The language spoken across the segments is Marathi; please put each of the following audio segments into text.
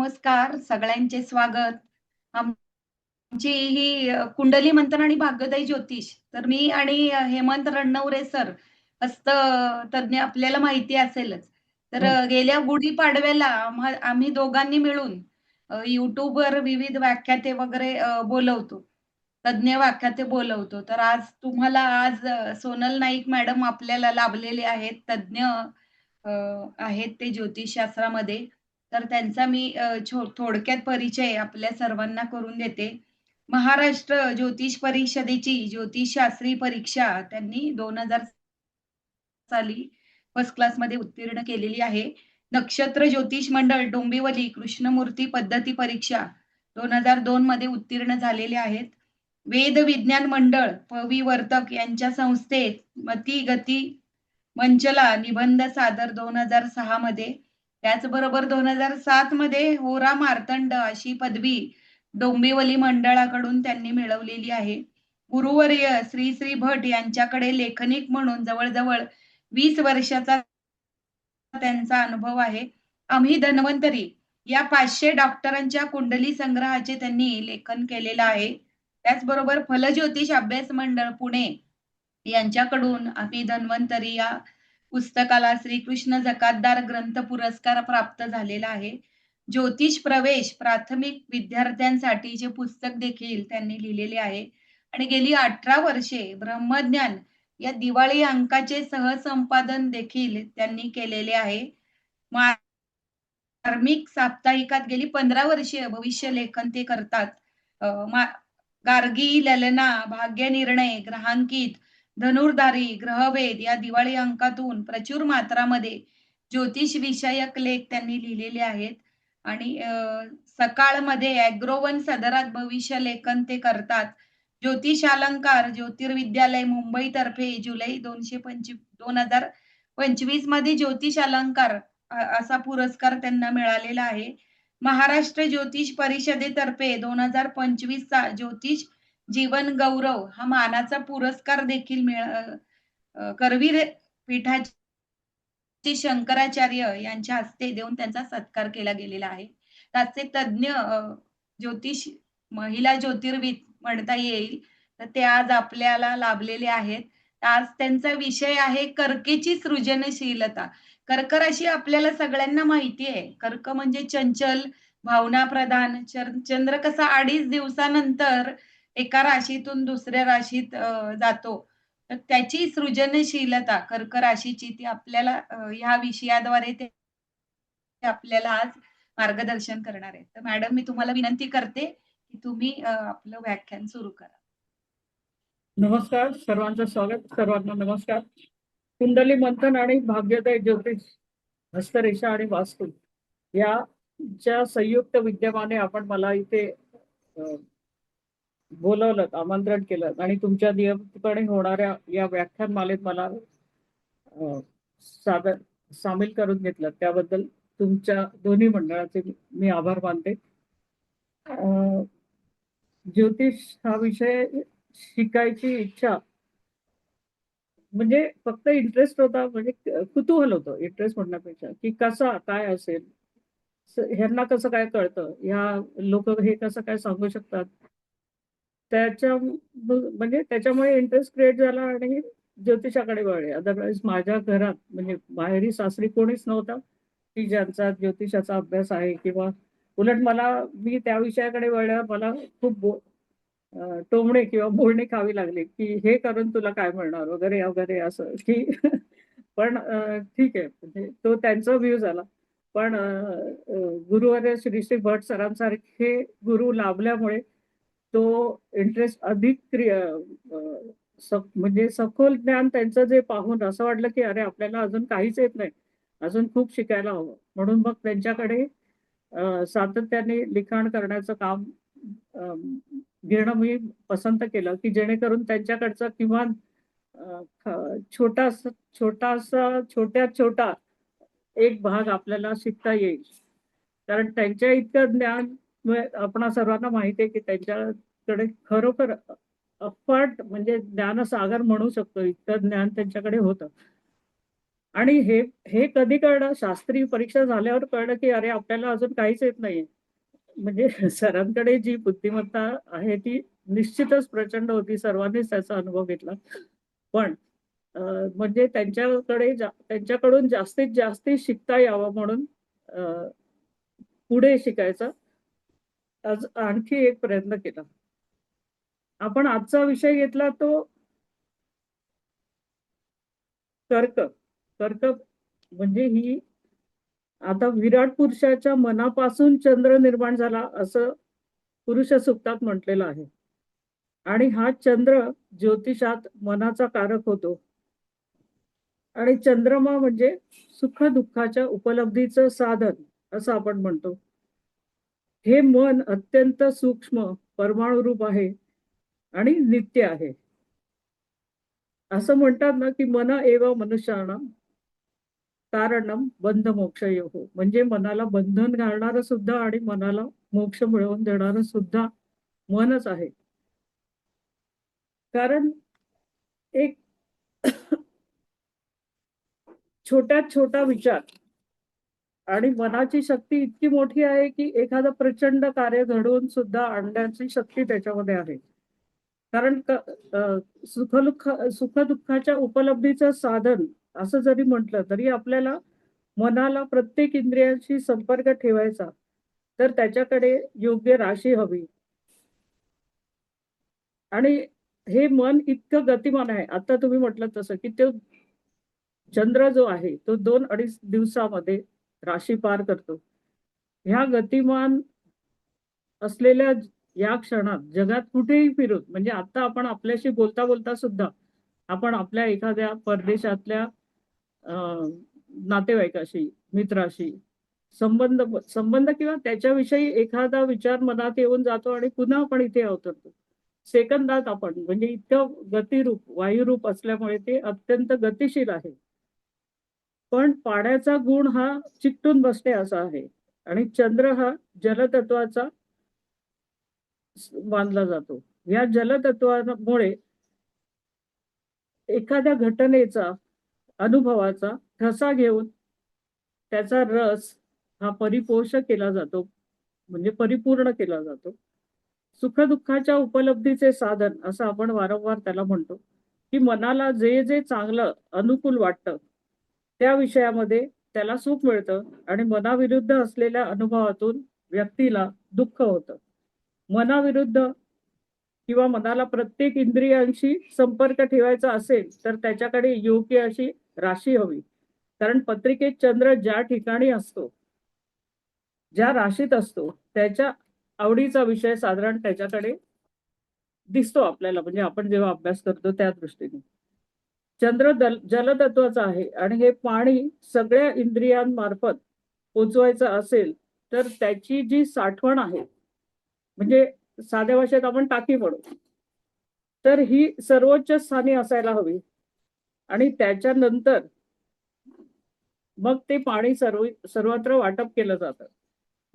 नमस्कार. सगळ्यांचे स्वागत. आमची ही कुंडली मंथन आणि भाग्योदय ज्योतिष. तर मी आणि हेमंत रणनवरे सर हस्त तज्ञ आपल्याला माहिती असेलच. तर हो. गेल्या गुढीपाडव्याला आम्ही दोघांनी मिळून YouTubeवर विविध व्याख्याते वगैरे बोलवतो. तज्ञ व्याख्याते बोलवतो. तर आज सोनल नाईक मॅडम आपल्याला लाभलेले आहेत. तज्ञ आहेत ते ज्योतिषशास्त्रामध्ये. तर त्यांचा मी थोडक्यात परिचय आपल्या सर्वांना करून देते. महाराष्ट्र ज्योतिष परिषदेची ज्योतिषशास्त्री परीक्षा त्यांनी 2000 साली फर्स्ट क्लासमध्ये उत्तीर्ण केलेली आहे. नक्षत्र ज्योतिष मंडळ डोंबिवली कृष्णमूर्ती पद्धती परीक्षा 2002 मध्ये उत्तीर्ण झालेले आहेत. वेद विज्ञान मंडळ पविवर्तक यांच्या संस्थेत मती गती मंचला निबंध सादर 2006 मध्ये. त्याचबरोबर 2007 मध्ये होरा मार्तंड अशी पदवी डोंबिवली मंडळाकडून त्यांनी मिळवलेली आहे. गुरुवर्य श्री श्री भट यांच्याकडे लेखनिक म्हणून जवळ-जवळ 20 वर्षाचा त्यांचा अनुभव आहे. आम्ही धन्वंतरी या 500 डॉक्टरांच्या कुंडली संग्रहाचे त्यांनी लेखन केलेलं आहे. त्याचबरोबर फलज्योतिष अभ्यास मंडळ पुणे यांच्याकडून आम्ही धन्वंतरी या पुस्तकाला श्रीकृष्ण जकातदार ग्रंथ पुरस्कार प्राप्त झालेला आहे. ज्योतिष प्रवेश प्राथमिक विद्यार्थ्यांसाठीचे पुस्तक देखील त्यांनी लिहिलेले आहे आणि गेली 18 वर्षे ब्रह्मज्ञान या दिवाळी अंकाचे सहसंपादन देखील त्यांनी केलेले आहे. मार्मिक साप्ताहिकात गेली 15 वर्षे भविष्य लेखन ते करतात. अ, मा गार्गी, ललना, भाग्यनिर्णय, ग्रहांकित, धनुर्धारी, ग्रहभेद या दिवाळी अंकातून प्रचुर मात्रामध्ये ज्योतिष विषयक लेख त्यांनी लिहिलेले आहेत आणि सकाळमध्ये ॲग्रोवन सदरात भविष्य लेखन ते करतात. ज्योतिष अलंकार ज्योतिर्विद्यालय मुंबईतर्फे जुलै 2025 मध्ये ज्योतिष अलंकार असा पुरस्कार त्यांना मिळालेला आहे. महाराष्ट्र ज्योतिष परिषदेतर्फे 2025 चा ज्योतिष जीवन गौरव हा मानाचा पुरस्कार देखील करवीर पीठाचे शंकराचार्य यांच्या हस्ते देऊन त्यांचा सत्कार केला गेलेला आहे. त्याचे तज्ञ ज्योतिष महिला ज्योतिर्विद म्हणता येईल. तर ते आज आपल्याला लाभलेले आहेत. आज त्यांचा विषय आहे कर्केची सृजनशीलता. कर्क राशी आपल्याला सगळ्यांना माहिती आहे. कर्क म्हणजे चंचल, भावनाप्रधान. चंद्र कसा 2.5 दिवसानंतर एका राशीतून दुसऱ्या राशीत जातो. तर त्याची सृजनशीलता कर्क राशीची ती आपल्याला ह्या विषयाद्वारे ते आपल्याला आज मार्गदर्शन करणार आहेत. तर मॅडम मी तुम्हाला विनंती करते, की तुम्ही आपलं व्याख्यान सुरू करा. नमस्कार, सर्वांचं स्वागत. सर्वांना नमस्कार. कुंडली मंथन आणि भाग्योदय ज्योतिष हस्तरेषा आणि वास्तू या ज्या संयुक्त विद्यमाने आपण मला इथे बोलवलं, आमंत्रण केलं आणि तुमच्या नियमितपणे होणाऱ्या या व्याख्यानमालेत मला सादर सामील करून घेतलं, त्याबद्दल तुमच्या दोन्ही मंडळाचे मी आभार मानते. ज्योतिष हा विषय शिकायची इच्छा म्हणजे फक्त इंटरेस्ट होता, म्हणजे कुतूहल होतं, इंटरेस्ट म्हणण्यापेक्षा की कसा काय असेल, ह्यांना कसं काय कळतं, ह्या लोक हे कसं काय सांगू शकतात, त्याच्या म्हणजे त्याच्यामुळे इंटरेस्ट क्रिएट झाला आणि ज्योतिषाकडे वळले. अदरवाईज माझ्या घरात म्हणजे माहेरी सासरी कोणीच नव्हतं की ज्यांचा ज्योतिषाचा अभ्यास आहे, किंवा उलट मी त्या विषयाकडे वळल्यावर मला खूप टोमणे किंवा बोलणी खावी लागली की हे करून तुला काय मिळणार वगैरे वगैरे असं की पण ठीक आहे, म्हणजे तो त्यांचा व्ह्यू झाला. पण गुरुवर्य श्री श्री भट सरांसारखे गुरु लाभल्यामुळे तो इंटरेस्ट अधिक म्हणजे सखोल ज्ञान त्यांचं जे पाहून असं वाटलं की अरे आपल्याला अजून काहीच येत नाही, अजून खूप शिकायला हवं. म्हणून मग त्यांच्याकडे सातत्याने लिखाण करण्याचं काम घेणं मी पसंत केलं, की जेणेकरून त्यांच्याकडचा किमान छोटासा छोटासा छोट्यात छोटा एक भाग आपल्याला शिकता येईल. कारण त्यांच्या इतकं ज्ञान आपणा सर्वांना माहिती आहे की त्यांच्याकडे खरोखर अफाट म्हणजे ज्ञानसागर म्हणू शकतो, इतकं ज्ञान त्यांच्याकडे होतं. आणि हे हे कधी कळलं, शास्त्रीय परीक्षा झाल्यावर कळलं की अरे आपल्याला अजून काहीच येत नाहीये. म्हणजे सरांकडे जी बुद्धिमत्ता आहे ती निश्चितच प्रचंड होती. सर्वांनीच त्याचा अनुभव घेतला. पण अ, म्हणजे त्यांच्याकडून जास्तीत जास्त शिकता यावं म्हणून अ, पुढे शिकायचा आज आणखी एक प्रयत्न केला. आपण आजचा विषय घेतला तो तर्क. तर्क म्हणजे ही आता विराट पुरुषाच्या मनापासून चंद्र निर्माण झाला असं पुरुष सूक्तात म्हटलेलं आहे. आणि हा चंद्र ज्योतिषात मनाचा कारक होतो. आणि चंद्रमा म्हणजे सुख-दुःखाच्या उपलब्धीचं साधन असं आपण म्हणतो. हे मन अत्यंत सूक्ष्म परमाणुरूप आहे आणि नित्य आहे. असं म्हणतात ना, की मन एव मनुष्याणां कारणं बंध मोक्षयोः. म्हणजे मनाला बंधन घालणारं सुद्धा आणि मनाला मोक्ष मिळवून देणारं सुद्धा मनच आहे. कारण एक छोट्यात छोटा विचार आणि मनाची शक्ती इतकी मोठी आहे, की एखादं प्रचंड कार्य घडवून सुद्धा आणण्याची शक्ती त्याच्यामध्ये आहे. कारण सुख-दुःखाच्या उपलब्धीचं साधन असं जरी म्हटलं, तरी आपल्याला मनाला प्रत्येक इंद्रियांशी संपर्क ठेवायचा, तर त्याच्याकडे योग्य राशी हवी. आणि हे मन इतकं गतिमान आहे. आता तुम्ही म्हटलं तसं, की तो चंद्र जो आहे, तो 2-2.5 दिवसामध्ये राशी पार करतो. ह्या गतिमान असलेल्या या क्षणात जगात कुठेही फिरून म्हणजे आता आपण आपल्याशी बोलता-बोलता सुद्धा आपण आपल्या एखाद्या परदेशातल्या अ, नातेवाईकाशी, मित्राशी संबंध संबंध किंवा त्याच्याविषयी एखादा विचार मनात येऊन जातो आणि पुन्हा आपण इथे अवतरतो. सेकंदात आपण म्हणजे इतकं गतिरूप, वायुरूप असल्यामुळे ते अत्यंत गतिशील आहे. पण पाण्याचा गुण हा चिकटून बसणे असा आहे आणि चंद्र हा जलतत्वाचा मानला जातो. या जलतत्वामुळे एखाद्या घटनेचा, अनुभवाचा ठसा घेऊन त्याचा रस हा परिपोष केला जातो, म्हणजे परिपूर्ण केला जातो. सुख-दुःखाच्या उपलब्धीचे साधन असं आपण वारंवार त्याला म्हणतो, की मनाला जे चांगलं, अनुकूल वाटतं, त्या विषयामध्ये त्याला सुख मिळतं आणि मनाविरुद्ध असलेल्या अनुभवातून व्यक्तीला दुःख होतं. मनाविरुद्ध किंवा मनाला प्रत्येक इंद्रियांशी संपर्क ठेवायचा असेल, तर त्याच्याकडे योग्य अशी राशी हवी. कारण पत्रिकेत चंद्र ज्या ठिकाणी असतो, ज्या राशीत असतो, त्याच्या आवडीचा विषय साधारण त्याच्याकडे दिसतो आपल्याला म्हणजे आपण जेव्हा अभ्यास करतो त्या दृष्टीने. चंद्र जलतत्वाचा आहे आणि हे पाणी सगळ्या इंद्रियांमार्फत पोहोचवायचं असेल, तर त्याची जी साठवण आहे, म्हणजे साध्या भाषेत आपण टाकी म्हणू, तर ही सर्वोच्च स्थानी असायला हवी आणि त्याच्यानंतर मग ते पाणी सर्वत्र वाटप केलं जातं.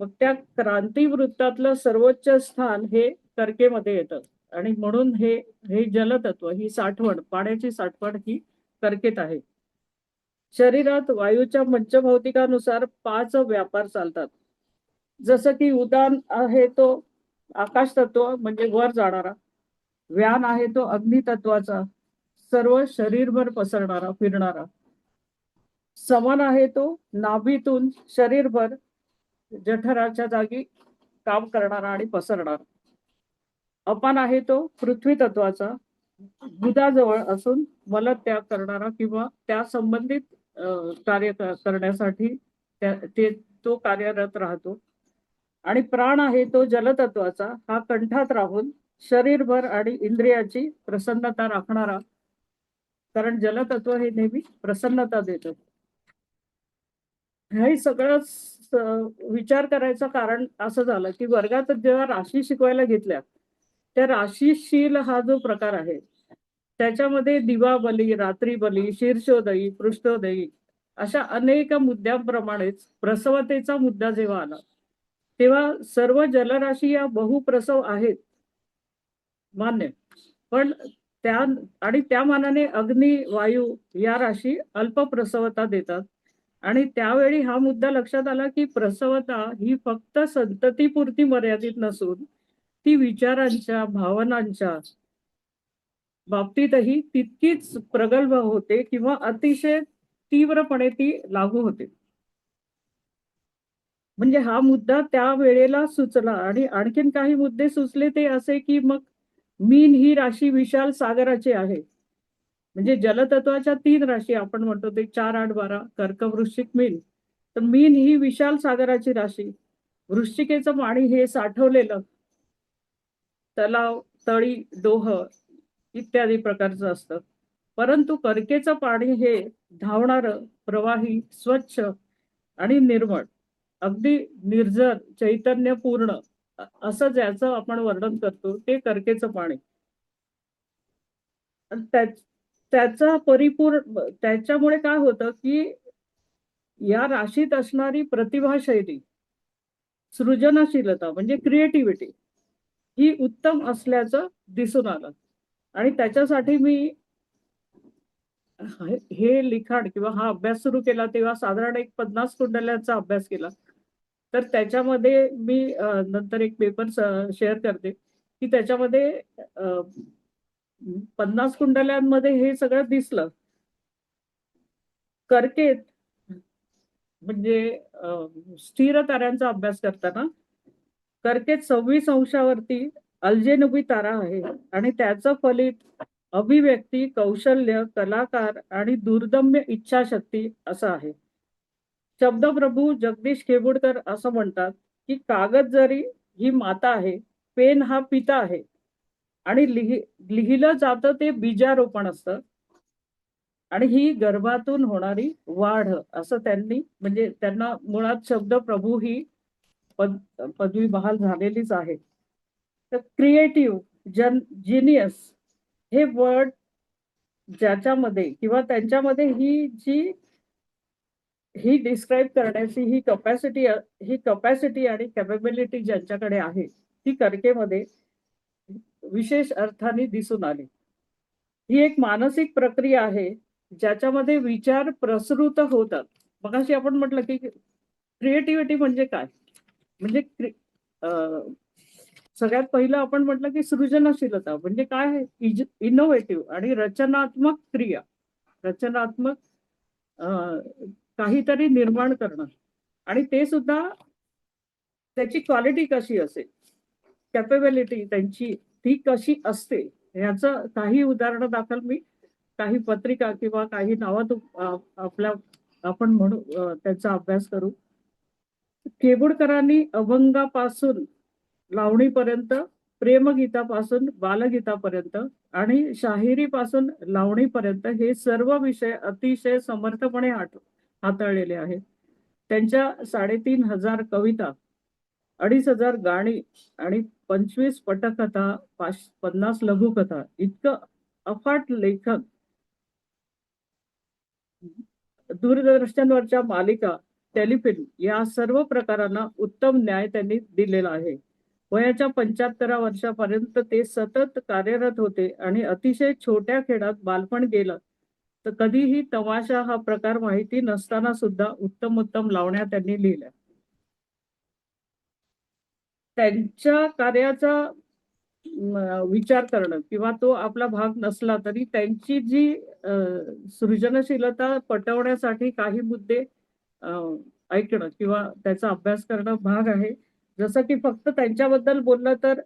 मग त्या क्रांतिवृत्तातलं सर्वोच्च स्थान हे कर्केमध्ये येतं आणि म्हणून हे हे जलतत्व, ही साठवण, पाण्याची साठवण ही कर्केत आहे. शरीरात वायूच्या पंचभौतिकानुसार 5 व्यापार चालतात. जसं की उदान आहे तो आकाश तत्व म्हणजे वर जाणारा. व्यान आहे तो अग्नी तत्वाचा, सर्व शरीरभर पसरणारा, फिरणारा. सवन आहे तो नाभीतून शरीरभर जठराच्या जागी काम करणारा आणि पसरणारा. अपान आहे तो पृथ्वी तत्वाचा, बुधाजवळ असून मलत्याग करणारा किंवा त्या संबंधित कार्य करण्यासाठी तो कार्यरत राहतो. आणि प्राण आहे तो जलतत्वाचा, हा कंठात राहून शरीरभर आणि इंद्रियाची प्रसन्नता राखणारा, कारण जलतत्व हे नेहमी प्रसन्नता देतं. हे सगळंच विचार करायचं कारण असं झालं, की वर्गात जेव्हा राशी शिकवायला घेतल्या, त्या राशीशील हा जो प्रकार आहे, त्याच्यामध्ये दिवाबली, रात्रीबली, शीर्षोदयी, पृष्ठोदयी अशा अनेक मुद्द्यांप्रमाणेच प्रसवतेचा मुद्दा जेव्हा आला, तेव्हा सर्व जलराशी या बहुप्रसव आहेत, मान्य. पण त्या मानाने अग्नी, वायू या राशी अल्प प्रसवता देतात. आणि त्यावेळी हा मुद्दा लक्षात आला की प्रसवता ही फक्त संततीपुरती मर्यादित नसून ती विचारांच्या, भावनांच्या बाबतीतही तितकीच प्रगल्भ होते किंवा अतिशय तीव्रपणे ती लागू होते. म्हणजे हा मुद्दा त्या वेळेला सुचला आणि आणखीन काही मुद्दे सुचले ते असे की मग मीन ही राशी विशाल सागराची आहे. म्हणजे जलतत्वाच्या 3 राशी आपण म्हणतो ते 4, 8, 12 कर्क, वृश्चिक, मीन. तर मीन ही विशाल सागराची राशी. वृश्चिकेचं पाणी हे साठवलेलं तलाव, तळी, डोह इत्यादी प्रकारचं असतं. परंतु कर्केचं पाणी हे धावणारं, प्रवाही, स्वच्छ आणि निर्मळ, अगदी निर्जर, चैतन्यपूर्ण असं ज्याचं आपण वर्णन करतो ते कर्केचं पाणी. आणि त्याचा परिपूर्ण त्याच्यामुळे काय होतं की या राशीत असणारी प्रतिभाशैली, सृजनशीलता म्हणजे क्रिएटिव्हिटी ही उत्तम असल्याचं दिसून आलं. आणि त्याच्यासाठी मी हे लिखाण किंवा हा अभ्यास सुरू केला तेव्हा साधारण एक 50 कुंडल्यांचा अभ्यास केला. तर त्याच्यामध्ये मी नंतर एक पेपर शेअर करते की त्याच्यामध्ये 50 कुंडल्यांमध्ये हे सगळं दिसलं. कर्केत म्हणजे स्थिर ताऱ्यांचा अभ्यास करताना कर्केत 26 अंशावरती अल्जेनुबी तारा आहे आणि त्याचं फलित अभिव्यक्ती, कौशल्य, कलाकार आणि दुर्दम्य इच्छाशक्ती असं आहे. शब्दप्रभू जगदीश खेबुडकर असं म्हणतात की कागद जरी ही माता आहे, पेन हा पिता आहे आणि लिहिलं जातं ते बीजारोपण असतं आणि ही गर्भातून होणारी वाढ असं त्यांनी म्हणजे त्यांना मुळात शब्दप्रभू ही पदवी बहाल झालेलीच आहे. तर क्रिएटिव्ह जिनियस हे वर्ड ज्याच्यामध्ये किंवा त्यांच्यामध्ये ही डिस्क्राईब करण्याची ही कपॅसिटी आणि कॅपेबिलिटी ज्यांच्याकडे आहे ती कर्केमध्ये विशेष अर्थाने दिसून आली. ही एक मानसिक प्रक्रिया आहे ज्याच्यामध्ये विचार प्रसृत होतात. मगाशी आपण म्हटलं की क्रिएटिव्हिटी म्हणजे काय? म्हणजे सगळ्यात पहिलं आपण म्हटलं की सृजनशीलता म्हणजे काय आहे? इनोव्हेटिव्ह आणि रचनात्मक क्रिया, रचनात्मक काहीतरी निर्माण करणं आणि ते सुद्धा त्याची क्वालिटी कशी असेल, कॅपेबिलिटी त्यांची ती कशी असते ह्याचं काही उदाहरणं दाखल मी काही पत्रिका किंवा काही नावात आपल्या आपण म्हणू त्यांचा अभ्यास करू. केबुडकरांनी अभंगापासून लावणीपर्यंत, प्रेमगीतापासून बालगीतापर्यंत आणि शाहिरीपासून लावणीपर्यंत हे सर्व विषय अतिशय समर्थपणे हाताळलेले आहेत. त्यांच्या 3,500 कविता, 2,500 गाणी आणि 25 पटकथा, 50 लघुकथा इतकं अफाट लेखन, दूरदर्शनवरच्या मालिका, टेलिफिल्म या सर्व प्रकारांना उत्तम न्याय त्यांनी दिलेला आहे. वयाच्या 75 वर्षापर्यंत ते सतत कार्यरत होते आणि अतिशय छोट्या खेळात बालपण गेलं तर कधीही तमाशा हा प्रकार माहिती नसताना सुद्धा उत्तम उत्तम लावण्या त्यांनी लिहिल्या. त्यांच्या कार्याचा विचार करणं किंवा तो आपला भाग नसला तरी त्यांची जी सृजनशीलता पटवण्यासाठी काही मुद्दे ऐकणं किंवा त्याचा अभ्यास करणं भाग आहे. जसं की फक्त त्यांच्याबद्दल बोललं तर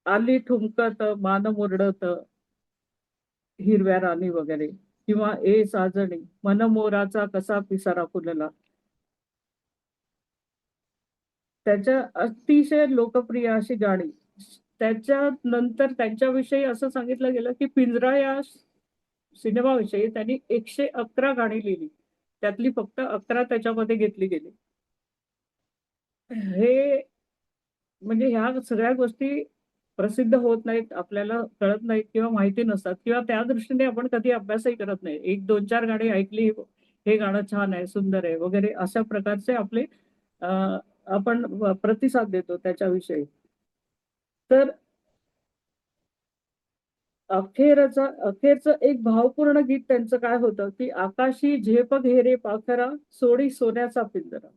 आली ठुमकत मान मुरडत हिरव्या राणी वगैरे किंवा ए साजणी मनमोराचा कसा पिसारा फुलला. त्याच्या अतिशय लोकप्रिय अशी गाणी. त्याच्यानंतर त्यांच्याविषयी असं सांगितलं गेलं की पिंजरा या सिनेमाविषयी त्यांनी 111 गाणी लिहिली. त्यातली फक्त 11 त्याच्यामध्ये घेतली गेली. हे म्हणजे ह्या सगळ्या गोष्टी प्रसिद्ध होत नाहीत, आपल्याला कळत नाहीत किंवा माहिती नसतात किंवा त्या दृष्टीने आपण कधी अभ्यासही करत नाही. 1, 2, 4 गाणी ऐकली, हे गाणं छान आहे, सुंदर आहे वगैरे अशा प्रकारचे आपले आपण प्रतिसाद देतो त्याच्याविषयी. तर अखेरचं एक भावपूर्ण गीत त्यांचं काय होतं, की आकाशी झेप घेरे पाखरा, सोडी सोन्याचा पिंजरा.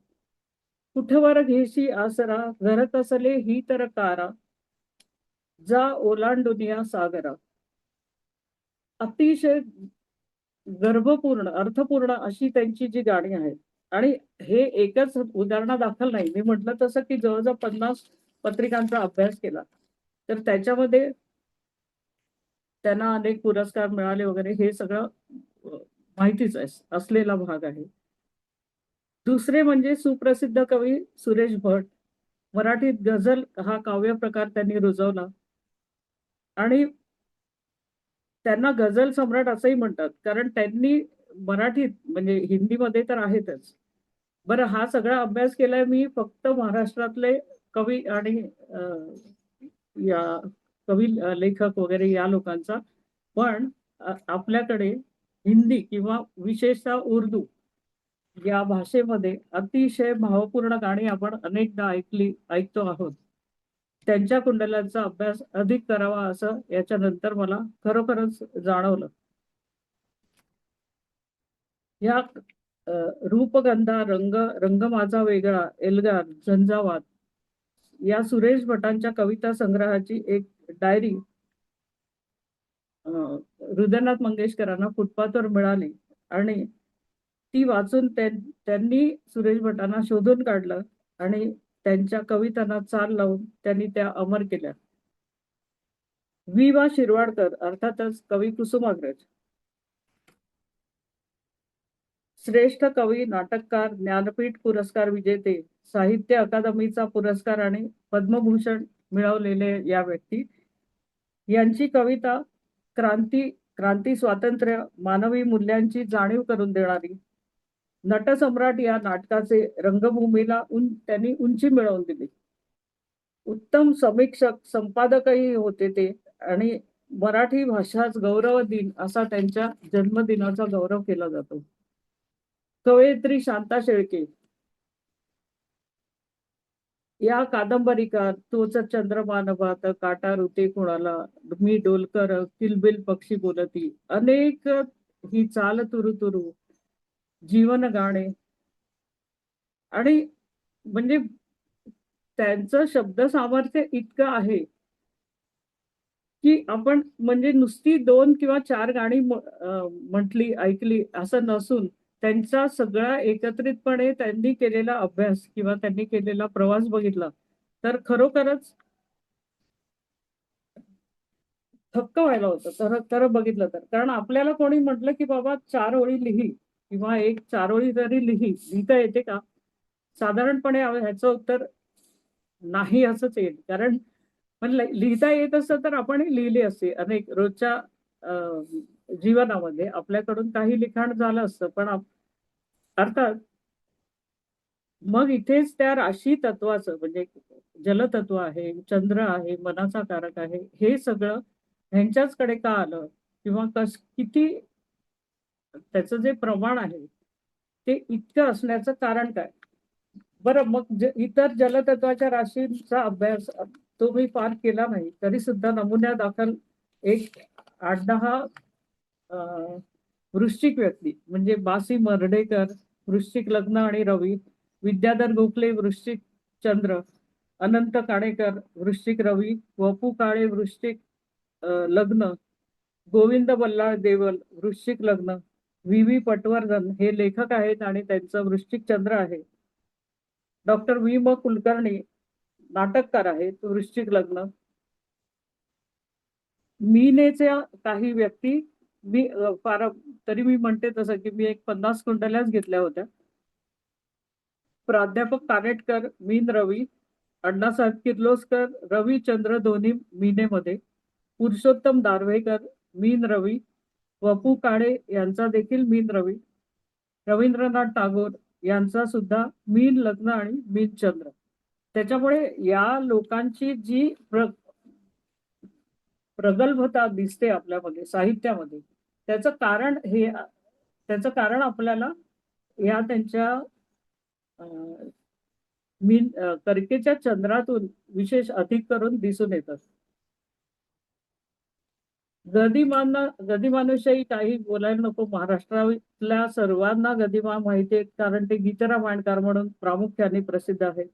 कुठवर घेशी आसरा, घरत असले ही तर कारा, जा ओलांडूनिया सागरा. अतिशय गर्भपूर्ण, अर्थपूर्ण अशी त्यांची जी गाणी आहेत. आणि हे एकच उदाहरणादाखल नाही. मी म्हटलं तसं, की जवळ-जवळ 50 पत्रिकांचा अभ्यास केला. तर त्याच्यामध्ये त्यांना अनेक पुरस्कार मिळाले वगैरे हे सगळं अ, माहितीच आहे, असलेला भाग आहे. दुसरे म्हणजे सुप्रसिद्ध कवी सुरेश भट. मराठीत गझल हा काव्य प्रकार त्यांनी रुजवला आणि त्यांना गझल सम्राट असंही म्हणतात. कारण त्यांनी मराठीत म्हणजे हिंदीमध्ये तर आहेतच. बरं हा सगळा अभ्यास केलाय मी फक्त महाराष्ट्रातले कवी आणि या लेखक वगैरे या लोकांचा. पण आपल्याकडे हिंदी किंवा विशेषतः उर्दू या भाषेमध्ये अतिशय भावपूर्ण गाणी आपण अनेकदा ऐकतो आहोत. त्यांच्या कुंडलांचा अभ्यास अधिक करावा असं याच्यानंतर मला खरोखरच जाणवलं. या रूपगंधा, रंग माझा वेगळा, एल्गार, झंझावात या सुरेश भटांच्या कविता संग्रहाची एक डायरी हृदयनाथ मंगेशकरांना फुटपाथवर मिळाली आणि ती वाचून त्यांनी सुरेश भटांना शोधून काढलं आणि त्यांच्या कवितांना चाल लावून त्यांनी त्या अमर केल्या. वि. वा. शिरवाडकर अर्थातच कवी कुसुमाग्रज, श्रेष्ठ कवी, नाटककार, ज्ञानपीठ पुरस्कार विजेते, साहित्य अकादमीचा पुरस्कार आणि पद्मभूषण मिळवलेले या व्यक्ती यांची कविता क्रांती, स्वातंत्र्य, मानवी मूल्यांची जाणीव करून देणारी. नटसम्राट या नाटकाचे रंगभूमीला त्यांनी उंची मिळवून दिली. उत्तम समीक्षक, संपादकही होते ते आणि मराठी भाषाच गौरव दिन असा त्यांच्या जन्मदिनाचा गौरव केला जातो. कवयित्री शांता शेळके या कादंबरीकार, तोच चंद्रमा नभात, काटा ऋते कुणाला, मी डोलकर, किलबिल पक्षी बोलती, अनेक ही चाल तुरु तुरु, जीवन गाणे आणि म्हणजे त्यांचं शब्द सामर्थ्य इतकं आहे की आपण म्हणजे नुसती 2 किंवा 4 गाणी म्हटली, ऐकली असं नसून त्यांचा सगळा एकत्रितपणे त्यांनी केलेला अभ्यास किंवा त्यांनी केलेला प्रवास बघितला, तर खरोखरच थक्क व्हायला होतं. खरं बघितलं तर. कारण आपल्याला कोणी म्हटलं, की बाबा 4 ओळी लिही किंवा 4 ओळी जरी लिहिता येते का? साधारणपणे ह्याचं उत्तर नाही असंच येईल. कारण पण लिहिता येत असतं तर आपण लिहिली असते. अनेक रोजच्या जीवनामध्ये आपल्याकडून काही लिखाण झालं असतं. पण अर्थात मग इथेच त्या राशी तत्वाचं म्हणजे जलतत्व आहे, चंद्र आहे, मनाचा कारक आहे, हे सगळं ह्यांच्याचकडे का आलं? किंवा किती त्याचं जे प्रमाण आहे, ते इतकं असण्याचं कारण काय? बरं मग इतर जलतत्वाच्या राशींचा अभ्यास तो मी फार केला नाही. तरी सुद्धा नमुन्यादाखल एक 8-10 वृश्चिक व्यक्ती म्हणजे बासी मर्ढेकर, वृश्चिक लग्न आणि रवी, विद्याधर गोखले, वृश्चिक चंद्र, अनंत काणेकर, वृश्चिक रवी, वपू काळे, वृश्चिक लग्न, गोविंद बल्लाळ देवल, वृश्चिक लग्न, व्ही. पटवर्धन हे लेखक आहेत आणि त्यांचं वृश्चिक चंद्र आहे. डॉक्टर वि. म. कुलकर्णी नाटककार आहेत, वृश्चिक लग्न. मीनेच्या काही व्यक्ती मी फार तरी मी म्हणते तसं की मी एक 50 कुंडल्याच घेतल्या होत्या. प्राध्यापक कानेटकर, मीन रवी, अण्णासाहेब किर्लोस्कर, रविचंद्र दोन्ही मीनेमध्ये, पुरुषोत्तम दारव्हेकर, मीन रवी, वपू काळे यांचा देखील मीन रवी, रवींद्रनाथ टागोर यांचा सुद्धा मीन लग्न आणि मीन चंद्र. त्याच्यामुळे या लोकांची जी प्रगल्भता दिसते आपल्यामध्ये साहित्यामध्ये, त्याचं कारण आपल्याला या त्यांच्या कर्केच्या चंद्रातून विशेष अधिक करून दिसून येतात. गदिमानुषयी काही बोलायला नको. महाराष्ट्रातल्या सर्वांना गदिमा माहिती आहे, कारण ते गीतरामायणकार म्हणून प्रामुख्याने प्रसिद्ध आहेत.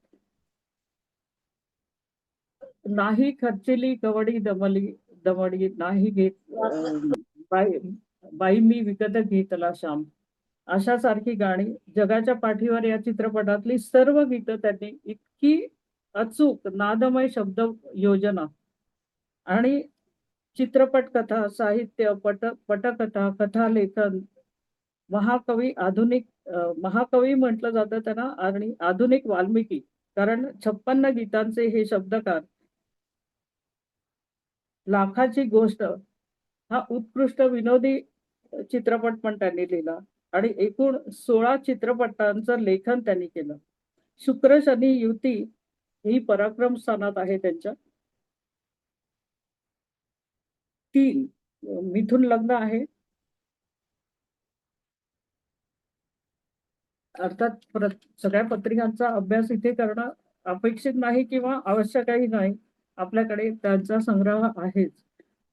नाही खर्चिली कवडी दमली दमडी नाही घेत बाई बाई मी विकत घेतला श्याम, अशासारखी गाणी जगाच्या पाठीवर या चित्रपटातली सर्व गीतं त्यांनी इतकी अचूक नादमय शब्द योजना आणि चित्रपट कथा, साहित्य, पटकथा, कथालेखन, महाकवी म्हटलं जातं त्यांना आणि आधुनिक वाल्मिकी, कारण 56 गीतांचे हे शब्दकार. लाखाची गोष्ट हा उत्कृष्ट विनोदी चित्रपट पण त्यांनी लिहिला आणि एकूण 16 चित्रपटांचं लेखन त्यांनी केलं. शुक्र शनी युती ही पराक्रम स्थानात आहे त्यांच्या. 3 मिथुन लग्न आहे. अर्थात सगळ्या पत्रिकांचा अभ्यास इथे करणं अपेक्षित नाही किंवा आवश्यकही नाही. आपल्याकडे त्यांचा संग्रह आहेच.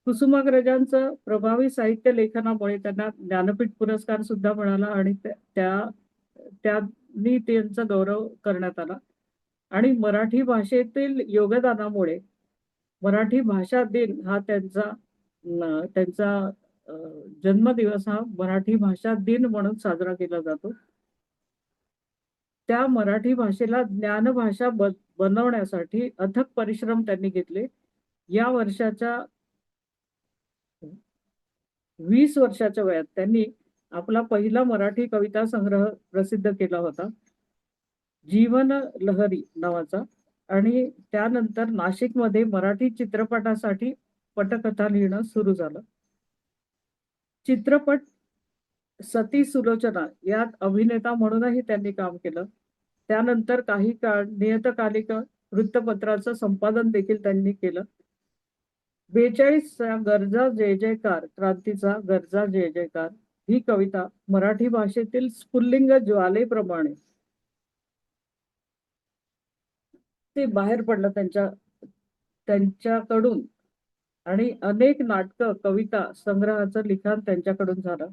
कुसुमाग्रजांचं प्रभावी साहित्य लेखनामुळे त्यांना ज्ञानपीठ पुरस्कार सुद्धा मिळाला आणि त्यांनी त्यांचा गौरव करण्यात आला. आणि मराठी भाषेतील योगदानामुळे मराठी भाषा दिन हा त्यांचा जन्मदिवस हा मराठी भाषा दिन म्हणून साजरा केला जातो. त्या मराठी भाषेला ज्ञानभाषा बनवण्यासाठी अथक परिश्रम त्यांनी घेतले. या वर्षाच्या 20 वर्षाच्या वयात त्यांनी आपला पहिला मराठी कविता संग्रह प्रसिद्ध केला होता, जीवन लहरी नावाचा. आणि त्यानंतर नाशिकमध्ये मराठी चित्रपटासाठी पटकथा लिहिणं सुरू झालं. चित्रपट सती सुलोचना यात अभिनेता म्हणूनही त्यांनी काम केलं. त्यानंतर काही काळ नियतकालिक वृत्तपत्राचं संपादन देखील त्यांनी केलं. 42चा गरजा जय जयकार, क्रांतीचा गरजा जय जयकार ही कविता मराठी भाषेतील स्फुल्लिंग ज्वालेप्रमाणे ते बाहेर पडलं त्यांच्याकडून. आणि अनेक नाटकं, कविता संग्रहाचं लिखाण त्यांच्याकडून झालं.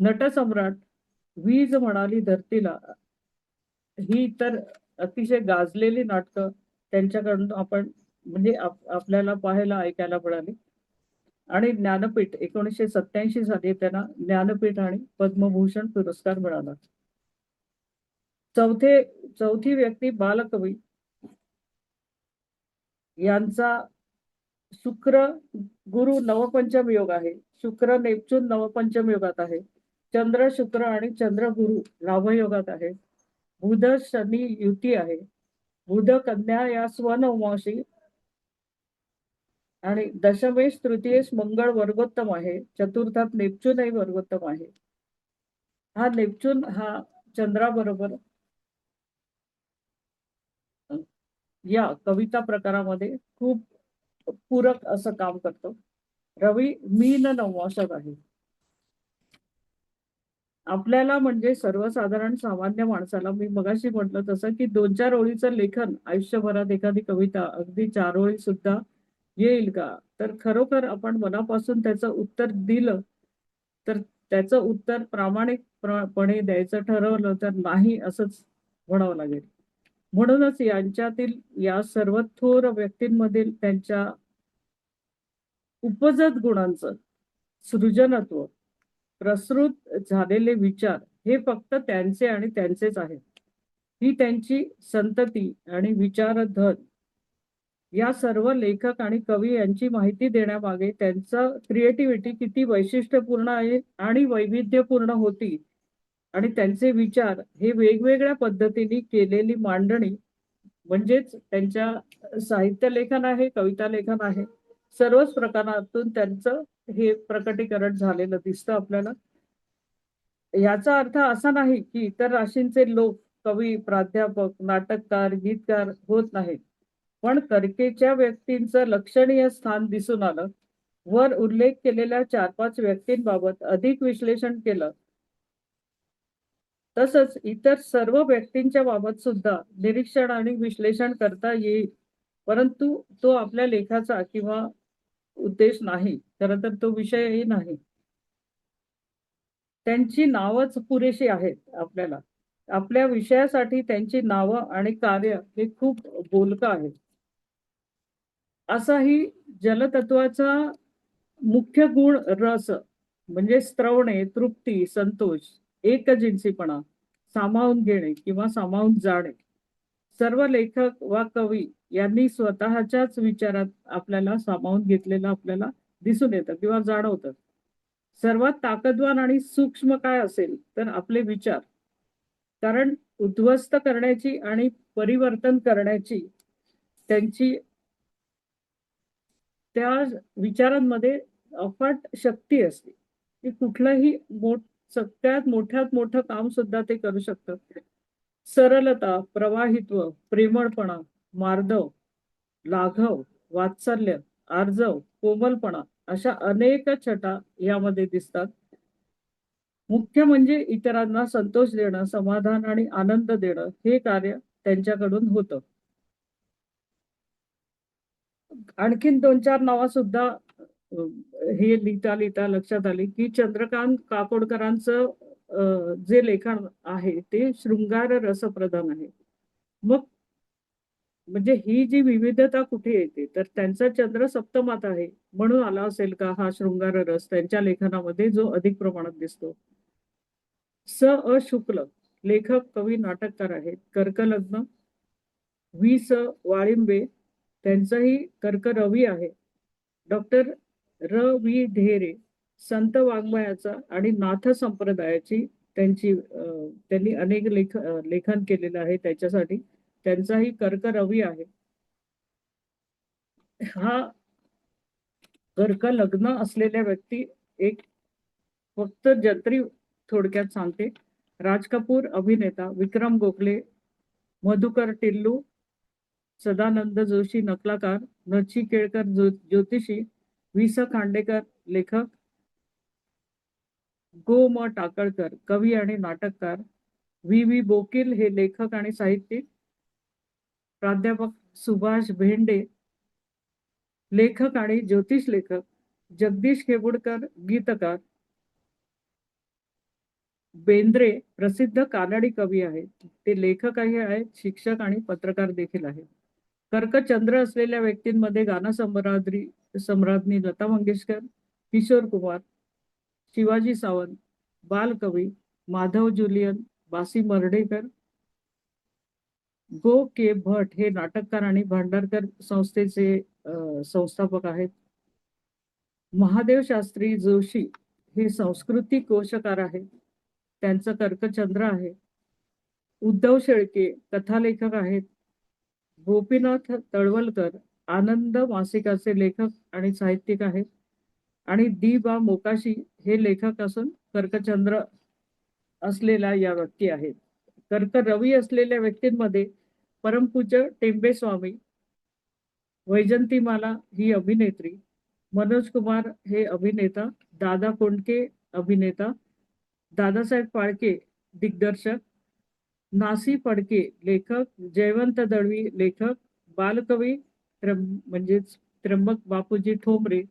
नटसम्राट, वीज म्हणाली धरतीला ही तर अतिशय गाजलेली नाटकं त्यांच्याकडून आपण म्हणजे आपल्याला पाहायला ऐकायला मिळाली. आणि ज्ञानपीठ 1987 साली त्यांना ज्ञानपीठ आणि पद्मभूषण पुरस्कार मिळाला. चौथी व्यक्ती बालकवी यांचा शुक्र गुरु नवपंचम योग आहे. शुक्र नेपच्यून नवपंचम योगात आहे. चंद्र शुक्र आणि चंद्र गुरु लाभयोगात आहे. बुध शनी युती आहे. बुध कन्या या स्वनवमाशी आणि दशमेश तृतीयेश मंगळ वर्गोत्तम आहे. चतुर्थात नेपच्यूनही वर्गोत्तम आहे. हा नेपच्यून हा चंद्राबरोबर या कविता प्रकारामध्ये खूप पूरक असं काम करतो. रवी मीन नवमाशात आहे. आपल्याला म्हणजे सर्वसाधारण सामान्य माणसाला मी मगाशी म्हटलं तसं की 2-4 ओळीचं लेखन आयुष्यभरात एखादी कविता अगदी 4 ओळी सुद्धा येईल का, तर खरोखर आपण मनापासून त्याचं उत्तर दिलं तर त्याचं उत्तर प्रामाणिकपणे द्यायचं ठरवलं तर नाही असंच म्हणावं लागेल. म्हणूनच यांच्यातील या सर्व थोर व्यक्तींमधील त्यांच्या उपजत गुणांचं सृजनत्व, प्रसृत झालेले विचार हे फक्त त्यांचे आणि त्यांचेच आहेत. ही त्यांची संतती आणि विचारधन या सर्व लेखक आणि कवी यांची माहिती देण्यामागे त्यांचा क्रिएटिव्हिटी किती वैशिष्ट्यपूर्ण आहे आणि वैविध्यपूर्ण होती. आणि त्यांचे विचार हे वेगवेगळ्या पद्धतीने केलेली मांडणी म्हणजेच त्यांच्या साहित्य लेखन आहे, कविता लेखन आहे, सर्वच प्रकारातून त्यांचं हे प्रकटीकरण झालेलं दिसतं आपल्याला. याचा अर्थ असा नाही की इतर राशींचे लोक कवी, प्राध्यापक, नाटककार, गीतकार होत नाहीत, पण कर्केच्या व्यक्तींचं लक्षणीय स्थान दिसून आलं. वर उल्लेख केलेल्या 4-5 व्यक्तींबाबत अधिक विश्लेषण केलं तसंच इतर सर्व व्यक्तींच्या बाबत सुद्धा निरीक्षण आणि विश्लेषण करता येईल, परंतु तो आपल्या लेखाचा किंवा उद्देश नाही, खरं तर तो विषयही नाही. त्यांची नावच पुरेशी आहेत आपल्याला. आपल्या विषयासाठी त्यांची नावं आणि कार्य हे खूप बोलकं आहे. असाही जलतत्वाचा मुख्य गुण रस म्हणजे स्त्रवणे, तृप्ती, संतोष, एकजिनसीपणा, सामावून घेणे किंवा सामावून जाणे. सर्व लेखक वा कवी यांनी स्वतःच्याच विचारात आपल्याला सामावून घेतलेलं आपल्याला दिसून येतं किंवा जाणवतं. सर्वात ताकदवान आणि सूक्ष्म काय असेल तर आपले विचार. कारण उद्ध्वस्त करण्याची आणि परिवर्तन करण्याची त्यांची त्या विचारांमध्ये अफाट शक्ती असते. की कुठलंही सगळ्यात मोठ्यात मोठं काम सुद्धा ते करू शकतात. सरलता, प्रवाहित्व, प्रेमळपणा, मार्दव, लाघव, वात्सल्य, आर्जव, कोमलपणा अशा अनेक छटा यामध्ये दिसतात. मुख्य म्हणजे इतरांना संतोष देणं, समाधान आणि आनंद देणं हे कार्य त्यांच्याकडून होतं. आणखीन 2-4 नावं सुद्धा हे लिहिता लक्षात आली, की चंद्रकांत काकोडकरांचं जे लेखन आहे ते शृंगार रसप्रधान आहे. मग म्हणजे ही जी विविधता कुठे येते? तर त्यांचा चंद्र सप्तमात आहे. म्हणून आला असेल का हा शृंगार रस त्यांच्या लेखनामध्ये जो अधिक प्रमाणात दिसतो. शुक्ल लेखक, कवी, नाटककार आहेत. कर्कलग्न वाळिंबे त्यांचाही कर्क रवी आहे. डॉक्टर ढेरे संत वाङ्मयाचा आणि नाथ संप्रदायाची त्यांनी अनेक लेखन केलेलं आहे त्याच्यासाठी. त्यांचाही कर्क रवी आहे. हा कर्क लग्न असलेल्या व्यक्ती एक फक्त जत्री थोडक्यात सांगते. राज कपूर अभिनेता, विक्रम गोखले, मधुकर टिल्लू, सदानंद जोशी नकलाकार, नचिकेळकर ज्योतिषी, खांडेकर लेखक, टाकळकर कवी आणि नाटककार, बोकील हे लेखक आणि साहित्यिक, प्राध्यापक सुभाष भेंडे लेखक आणि ज्योतिष लेखक, जगदीश खेबुडकर गीतकार, बेंद्रे प्रसिद्ध कानडी कवी आहेत. ते लेखकही आहेत, शिक्षक आणि पत्रकार देखील आहेत. कर्कचंद्र असलेल्या व्यक्तींमध्ये सम्राज्ञी लता मंगेशकर, किशोर कुमार, शिवाजी सावंत, बालकवी माधव जुलियन, बासी मर्ढेकर, भट हे नाटककार आणि भांडारकर संस्थेचे संस्थापक आहेत. महादेव शास्त्री जोशी हे संस्कृती कोशकार आहेत. त्यांचं कर्कचंद्र आहे. उद्धव शेळके कथालेखक आहेत. गोपीनाथ तळवलकर आनंद मासिकाचे लेखक आणि साहित्यिक आहेत. आणि मोकाशी हे लेखक असून कर्कचंद्र असलेल्या या व्यक्ती आहेत. कर्क रवी असलेल्या व्यक्तींमध्ये परमपूज्य टेंबे स्वामी, वैजंतीमाला ही अभिनेत्री, मनोज कुमार हे अभिनेता, दादा कोंडके अभिनेता, दादासाहेब फाळके दिग्दर्शक, नासी फडके लेखक, जयवंत दळवी लेखक, बालकवी म्हणजेच त्र्यंबक बापूजी ठोंबरे,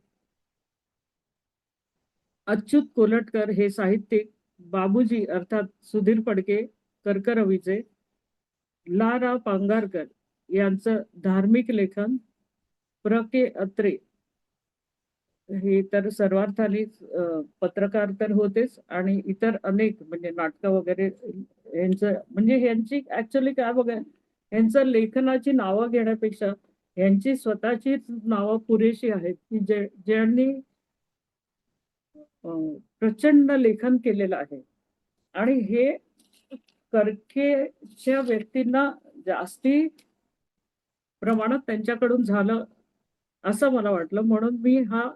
अच्युत कोलटकर हे साहित्यिक, बाबूजी अर्थात सुधीर फडके कर्करवीचे, ला पांगारकर यांचं धार्मिक लेखन, के अत्रे हे तर सर्वार्थाने पत्रकार तर होतेच आणि इतर अनेक म्हणजे नाटकं वगैरे यांचं म्हणजे ह्यांची ऍक्च्युअली काय बघा यांचं लेखनाची नावं घेण्यापेक्षा यांची स्वतःचीच नावं पुरेशी आहेत की ज्यांनी प्रचंड लेखन केलेलं आहे. आणि हे कर्केच्या व्यक्तींना जास्ती प्रमाणात त्यांच्याकडून झालं असं मला वाटलं. म्हणून मी हा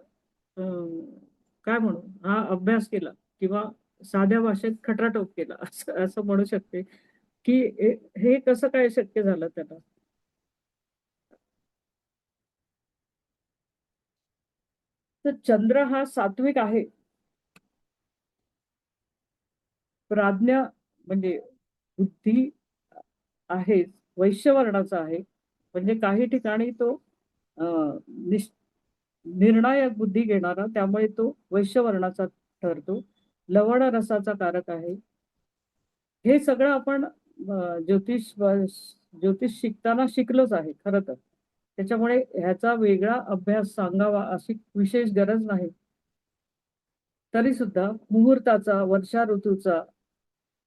काय म्हणू हा अभ्यास केला किंवा साध्या भाषेत खटराटोप केला असं असं म्हणू शकते की हे कसं काय शक्य झालं त्याला. तर चंद्र हा सात्विक आहे. प्राज्ञा म्हणजे बुद्धी आहे, वैश्यवर्णाचा आहे. म्हणजे काही ठिकाणी तो निर्णायक बुद्धी घेणारा, त्यामुळे तो वैश्यवर्णाचा ठरतो. लवण रसाचा कारक आहे. हे सगळं आपण ज्योतिष शिकताना शिकलोच आहे खरं तर. त्याच्यामुळे ह्याचा वेगळा अभ्यास सांगावा अशी विशेष गरज नाही. तरी सुद्धा मुहूर्ताचा, वर्षा ऋतूचा,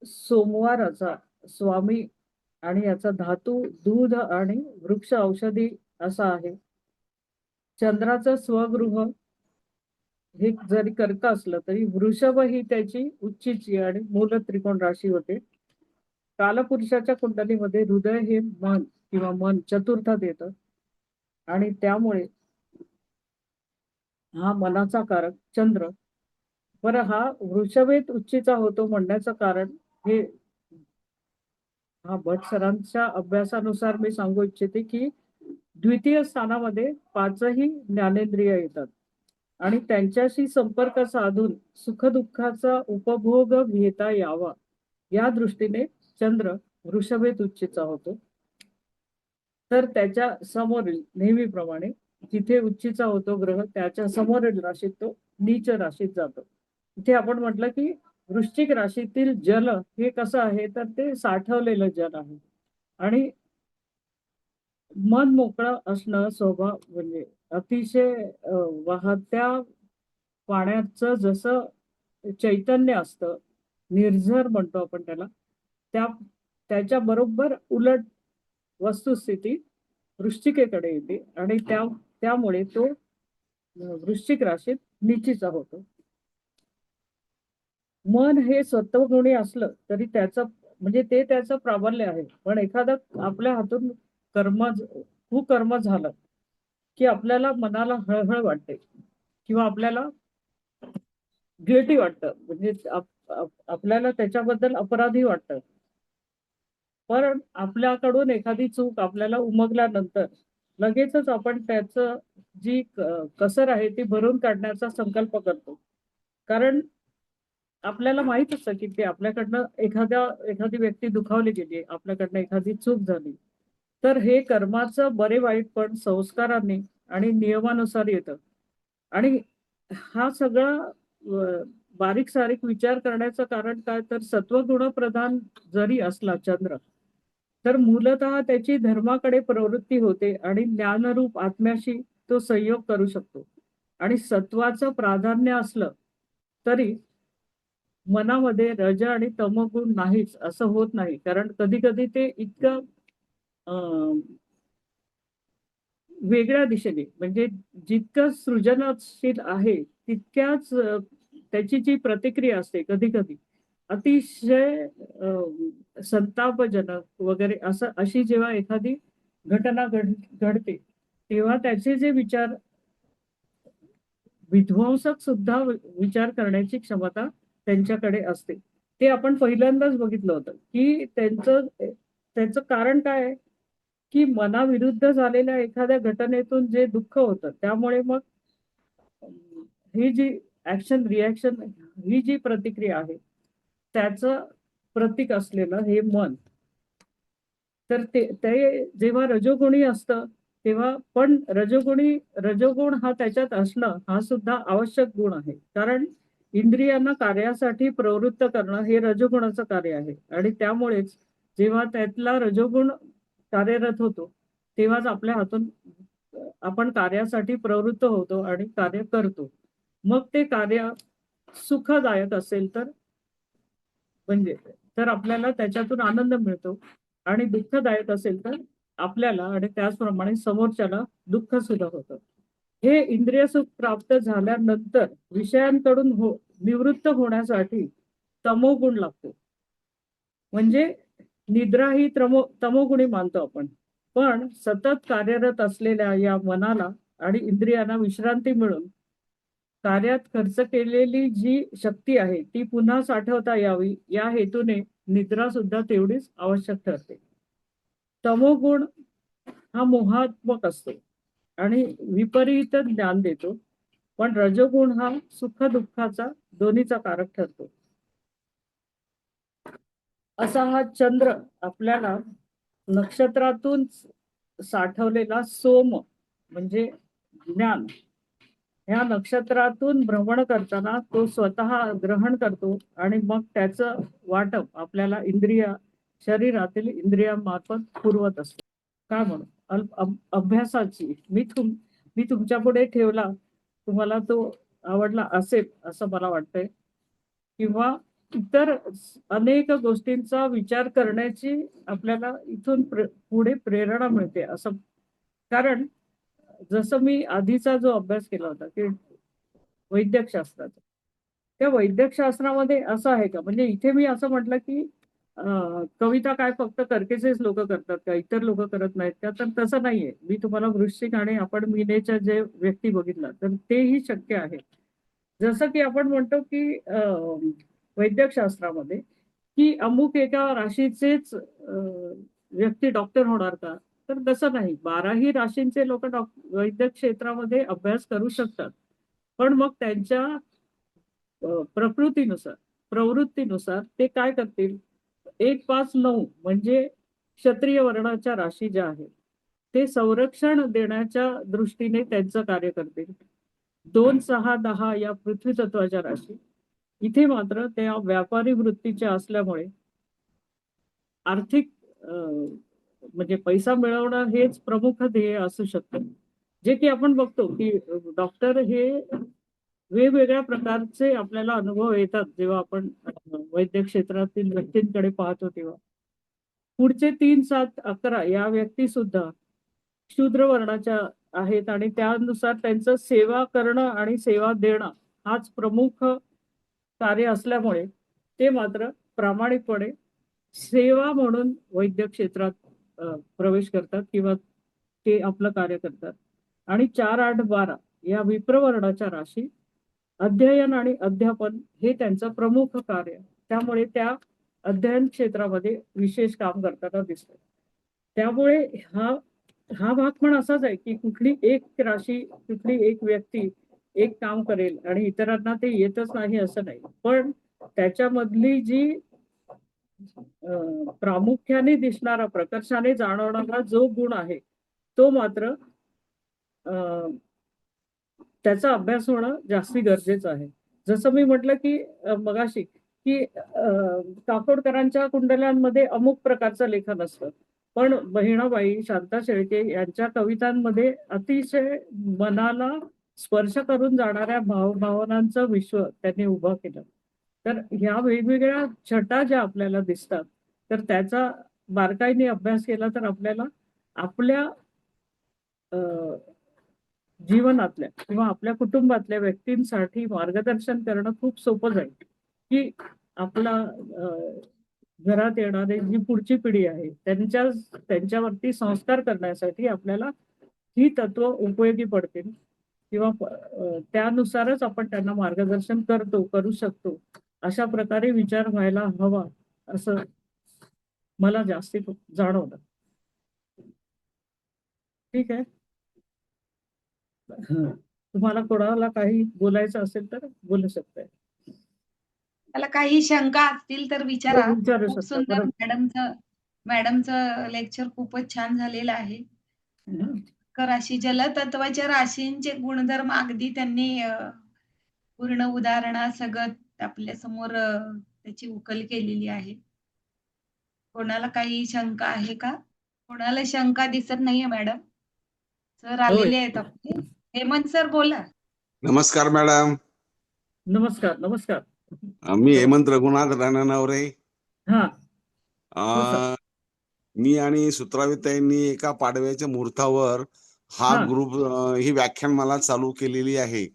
सोमवाराचा, स्वामी आणि याचा धातू दूध आणि वृक्ष औषधी असा आहे. चंद्राचं स्वगृह हे जरी कर्क असलं तरी वृषभ ही त्याची उच्चीची आणि मूल त्रिकोण राशी होते. कालपुरुषाच्या कुंडलीमध्ये हृदय हे मन किंवा मन चतुर्थात येतं आणि त्यामुळे हा मनाचा कारक चंद्र. बरं, हा वृषभेत उच्चीचा होतो म्हणण्याचं कारण हे हा भट सरांच्या अभ्यासानुसार मी सांगू इच्छिते की द्वितीय स्थानामध्ये 5ही ज्ञानेंद्रिय येतात आणि त्यांच्याशी संपर्क साधून सुखदुःखाचा उपभोग घेता यावा या दृष्टीने चंद्र वृषभेत उच्चीचा होतो. तर त्याच्या समोरील नेहमीप्रमाणे जिथे उच्चीचा होतो ग्रह त्याच्या समोरील राशीत तो नीच राशीत जातो. इथे आपण म्हटलं की वृश्चिक राशीतील जल हे कसं आहे, तर ते साठवलेलं जल आहे आणि मन मोकळं असणं स्वभाव म्हणजे अतिशय वाहत्या पाण्याचं जसं चैतन्य असतं, निर्झर म्हणतो आपण त्याला, त्या त्याच्या बरोबर उलट वस्तुस्थिती वृश्चिकेकडे येते आणि त्यामुळे तो वृश्चिक राशीत नीचीचा होतो. मन हे सत्वगुणी असलं तरी त्याचं म्हणजे ते त्याचं प्राबल्य आहे. पण एखादं आपल्या हातून कर्म कुकर्म झालं की आपल्याला मनाला हळहळ वाटते किंवा आपल्याला गिल्टी वाटतं, म्हणजे आपल्याला त्याच्याबद्दल अपराधी वाटतं. पण आपल्याकडून एखादी चूक आपल्याला उमगल्यानंतर लगेचच आपण त्याचं जी कसर आहे ती भरून काढण्याचा संकल्प करतो. कारण आपल्याला माहित असतं की ते आपल्याकडनं एखादी व्यक्ती दुखावली गेली, आपल्याकडनं एखादी चूक झाली. तर हे कर्माचं बरे वाईट पण संस्कारांनी आणि नियमानुसार येतं आणि हा सगळा बारीक सारीक विचार करण्याचं कारण काय, तर सत्वगुणप्रधान जरी असला चंद्र तर मूलतः त्याची धर्माकडे प्रवृत्ती होते आणि ज्ञानरूप आत्म्याशी तो संयोग करू शकतो. आणि सत्वाचं प्राधान्य असलं तरी मनामध्ये रज आणि तमगुण नाहीच असं होत नाही. कारण कधी कधी ते इतकं वेगळ्या दिशेने म्हणजे जितकं सृजनशील आहे तितक्याच त्याची जी प्रतिक्रिया असते कधी कधी अतिशय संतापजनक वगैरे असं अशी जेव्हा एखादी घटना घडते तेव्हा त्याचे जे विचार विध्वंसक सुद्धा विचार करण्याची क्षमता त्यांच्याकडे असते. ते आपण पहिल्यांदाच बघितलं होतं की त्याचं कारण काय आहे की मनाविरुद्ध झालेल्या एखाद्या घटनेतून जे दुःख होतं त्यामुळे मग ही जी ऍक्शन रिॲक्शन ही जी प्रतिक्रिया आहे त्याचं प्रतीक असलेलं हे मन. तर ते जेव्हा रजोगुणी असतं तेव्हा पण रजोगुण हा त्याच्यात असणं हा सुद्धा आवश्यक गुण आहे. कारण इंद्रियांना कार्यासाठी प्रवृत्त करणं हे रजोगुणाचं कार्य आहे आणि त्यामुळेच जेव्हा त्यातला रजोगुण कार्यरत होतो तेव्हाच आपल्या हातून आपण कार्यासाठी प्रवृत्त होतो आणि कार्य करतो. मग ते कार्य सुखदायक असेल तर म्हणजे तर आपल्याला त्याच्यातून आनंद मिळतो आणि दुःखदायक असेल तर आपल्याला आणि त्याचप्रमाणे समोरच्याला दुःख सुद्धा होतं. हे इंद्रिय सुख प्राप्त झाल्यानंतर विषयांकडून निवृत्त होण्यासाठी तमोगुण लागतो. म्हणजे निद्रा ही तमोगुणी मानतो आपण. पण सतत कार्यरत असलेल्या या मनाला आणि इंद्रियांना विश्रांती मिळून कार्यात खर्च केलेली जी शक्ती आहे ती पुन्हा साठवता यावी या हेतूने निद्रा सुद्धा तेवढीच आवश्यक ठरते. तमोगुण हा मोहात्मक असतो आणि विपरीत ज्ञान देतो. पण रजोगुण हा सुख दुःखाचा दोन्हीचा कारक ठरतो. असा हा चंद्र आपल्याला नक्षत्रातून साठवलेला सोम म्हणजे ज्ञान ह्या नक्षत्रातून भ्रमण करताना तो स्वतः ग्रहण करतो आणि मग त्याचं वाटप आपल्याला शरीरातील इंद्रियांमार्फत पुरवत असतो. काय म्हणू अभ्यासाची मी तुमच्या पुढे ठेवला, तुम्हाला तो आवडला असेल असं मला वाटतंय. किंवा इतर अनेक गोष्टींचा विचार करण्याची आपल्याला इथून पुढे प्रेरणा मिळते असं. कारण जसं मी आधीचा जो अभ्यास केला होता की वैद्यकशास्त्राचा, त्या वैद्यकशास्त्रामध्ये असं आहे का, म्हणजे इथे मी असं म्हटलं की कविता काय फक्त कर्केचेच लोक करतात का, इतर लोक करत नाहीत का, तर तसं नाहीये. मी तुम्हाला वृश्चिक आणि आपण मीनेच्या जे व्यक्ती बघितला तर तेही शक्य आहे. जसं की आपण म्हणतो की वैद्यकशास्त्रामध्ये की अमुक एका राशीचेच व्यक्ती डॉक्टर होणार का, तर तसं नाही. 12ही राशींचे लोक वैद्यक क्षेत्रामध्ये अभ्यास करू शकतात. पण मग त्यांच्या प्रकृतीनुसार प्रवृत्तीनुसार ते काय करतील, 1, 5, 9 म्हणजे क्षत्रिय वर्णाच्या राशी ज्या आहेत ते संरक्षण देण्याच्या दृष्टीने त्यांचं कार्य करतील. 2, 6, 10 या पृथ्वी तत्वाच्या राशी इथे मात्र त्या व्यापारी वृत्तीच्या असल्यामुळे आर्थिक म्हणजे पैसा मिळवणं हेच प्रमुख ध्येय असू शकतं. जे की आपण बघतो की डॉक्टर हे वेगवेगळ्या प्रकारचे आपल्याला अनुभव येतात जेव्हा आपण वैद्यक क्षेत्रातील व्यक्तींकडे पाहतो तेव्हा. पुढचे 3, 7, 11 या व्यक्ती सुद्धा शूद्र वर्णाच्या आहेत आणि त्यानुसार त्यांचं सेवा करणं आणि सेवा देणं हाच प्रमुख कार्य असल्यामुळे ते मात्र प्रामाणिकपणे सेवा म्हणून वैद्यक क्षेत्रात प्रवेश करतात किंवा ते आपलं कार्य करतात. आणि 4, 8, 12 या विप्रवर्णाच्या राशी अध्ययन आणि अध्यापन हे त्यांचं प्रमुख कार्य. त्यामुळे त्या अध्ययन क्षेत्रामध्ये विशेष काम करताना दिसतं. त्यामुळे हा हा भाग पण असाच आहे की कुठली एक राशी, कुठली एक व्यक्ती एक काम करेल आणि इतरांना ते येतच नाही असं नाही. पण त्याच्यामधली जी प्रामुख्याने दिसणारा, प्रकर्षाने जाणवणारा जो गुण आहे तो मात्र त्याचा अभ्यास होणं जास्ती गरजेचं आहे. जसं मी म्हटलं की मगाशी की काकोडकरांच्या कुंडल्यांमध्ये अमुक प्रकारचं लेखन असतं. पण बहिणाबाई, शांता शेळके यांच्या कवितांमध्ये अतिशय मनाला स्पर्श करून जाणाऱ्या भावनांचं विश्व त्यांनी उभं केलं. तर ह्या वेगवेगळ्या छटा ज्या आपल्याला दिसतात, तर त्याचा बारकाईने अभ्यास केला तर आपल्याला आपल्या जीवनातल्या किंवा आपल्या कुटुंबातल्या व्यक्तींसाठी मार्गदर्शन करणं खूप सोपं जाईल. की आपला घरात येणारी जी पुढची पिढी आहे त्यांच्यावरती संस्कार करण्यासाठी आपल्याला ही तत्व उपयोगी पडतील किंवा त्यानुसारच आपण त्यांना मार्गदर्शन करू शकतो. अशा प्रकारे विचार व्हायला हवा असं मला जास्ती जाणवलं. ठीक आहे. तुम्हाला कोणाला काही बोलायचं असेल तर बोलू शकताय. त्याला काही शंका असतील तर विचारा. विचारू खूप शकता सुंदर बरोबर. मॅडमचं लेक्चर खूपच छान झालेलं आहे. राशी जलतत्वाच्या राशींचे गुणधर्म अगदी त्यांनी पूर्ण उदाहरणासकट आपल्या समोर त्याची उकल केलेली आहे. कोणाला काही शंका आहे का? कोणाला शंका दिसत नाहीये मॅडम. सर होय. आलेले आहेत आपले. हेमंत सर बोला. नमस्कार मॅडम. नमस्कार नमस्कार. मी हेमंत रघुनाथ राणानवरे. हा. मी आणि सूत्राविताईंनी एका पाडव्याच्या मुहूर्तावर हा ग्रुप ही व्याख्यान मला चालू केलेली आहे.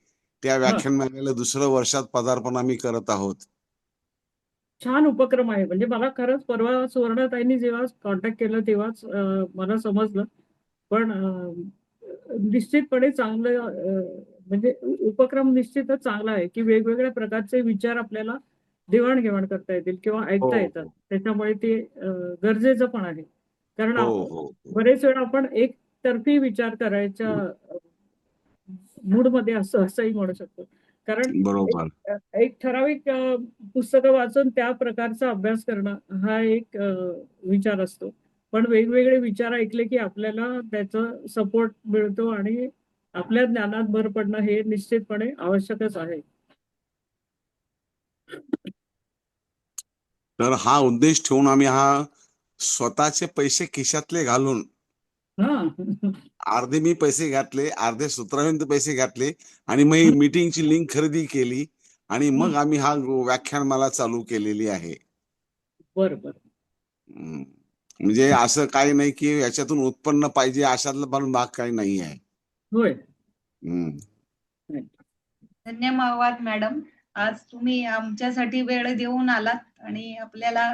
त्या व्याख्यानमालेला दुसरं वर्षात पदार्पण आम्ही करत आहोत. छान उपक्रम आहे. म्हणजे मला खरंच परवा सुवर्णाताईंनी जेव्हा कॉन्टॅक्ट केलं तेव्हाच मला समजलं. पण निश्चितपणे चांगलं म्हणजे उपक्रम निश्चितच चांगला आहे की वेगवेगळ्या प्रकारचे विचार आपल्याला देवाणघेवाण करता येतील किंवा ऐकता येतात. त्याच्यामुळे ते गरजेचं पण आहे. कारण बरेच वेळा आपण एकतर्फी विचार करायच्या मूडमध्ये असंही म्हणू शकतो. कारण बरोबर. एक ठराविक पुस्तकं वाचून त्या प्रकारचा अभ्यास करणं हा एक विचार असतो. पण वेगवेगळे विचार ऐकले की आपल्याला त्याचा सपोर्ट मिळतो आणि आपल्या ज्ञानात भर पडणं हे निश्चितपणे आवश्यकच आहे. तर हा उद्देश ठेवून आम्ही स्वतःचे पैसे खिशातले घालून हां. अर्धे मी पैसे घातले, अर्धे सूत्रविंत पैसे घातले आणि मग ही मीटिंगची लिंक खरेदी केली आणि मग आम्ही व्याख्यानमाला चालू केलेली आहे. बरं, बरं. हम्म. म्हणजे असं काही नाही की याच्यातून उत्पन्न पाहिजे अशातला पण भाग काही नाही आहे. होय. हम्म. धन्यवाद मॅडम. आज तुम्ही आमच्यासाठी वेळ देऊन आलात आणि आपल्याला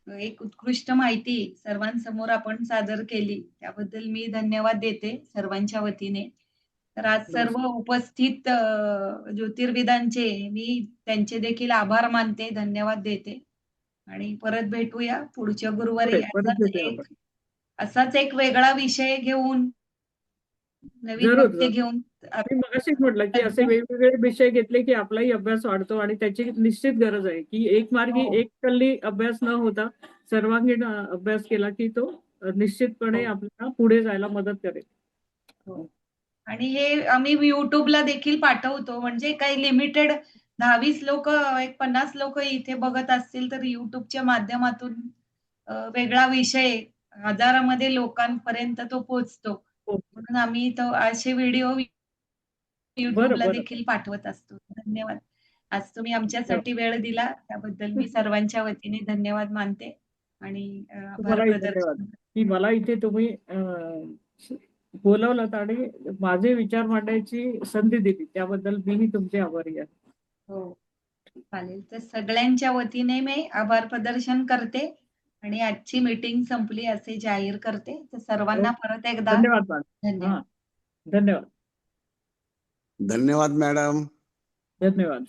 एक उत्कृष्ट माहिती सर्वांसमोर आपण सादर केली. त्याबद्दल मी धन्यवाद देते सर्वांच्या वतीने. तर आज सर्व उपस्थित ज्योतिर्विदांचे मी त्यांचे देखील आभार मानते, धन्यवाद देते आणि परत भेटूया पुढच्या गुरुवारी होय, परत भेटूया आपण. असाच एक वेगळा विषय घेऊन, नवीन जरूर, वक्ते जरूर. घेऊन मी मगाशीच म्हटलं, की असे वेगवेगळे विषय घेतले, की आपलाही अभ्यास वाढतो आणि त्याची निश्चित गरज आहे, की एकमार्गी हो. एककल्ली अभ्यास न होता सर्वांगीण अभ्यास केला, की तो निश्चितपणे हो. आपल्याला पुढे जायला मदत करेल. हो. आणि हे आम्ही YouTubeला देखील पाठवतो. म्हणजे काही लिमिटेड 10-20 लोकं, एक 50 लोकं इथे बघत असतील, तर YouTubeच्या माध्यमातून वेगळा विषय हजारामध्ये लोकांपर्यंत तो पोहोचतो. हो. म्हणून आम्ही तो असे व्हिडिओ बरं, YouTubeला बरं. देखील पाठवत असतो. धन्यवाद. आज तुम्ही धन्यवाद. आमच्यासाठी वेळ दिला त्याबद्दल मी सर्वांच्या वतीने धन्यवाद मानते आणि आभार तुम्हालाही धन्यवाद, प्रदर्शन की मला इथे तुम्ही बोलावलंत आणि माझे विचार मांडण्याची संधी दिली. त्याबद्दल मीही तुमचे आभारी आहे. हो. चालेल. तर सगळ्यांच्या वतीने मी आभार प्रदर्शन करते आणि आजची मीटिंग संपली असे जाहीर करते. तर सर्वांना परत एकदा धन्यवाद मॅडम. धन्यवाद. हां. धन्यवाद. धन्यवाद मॅडम. धन्यवाद.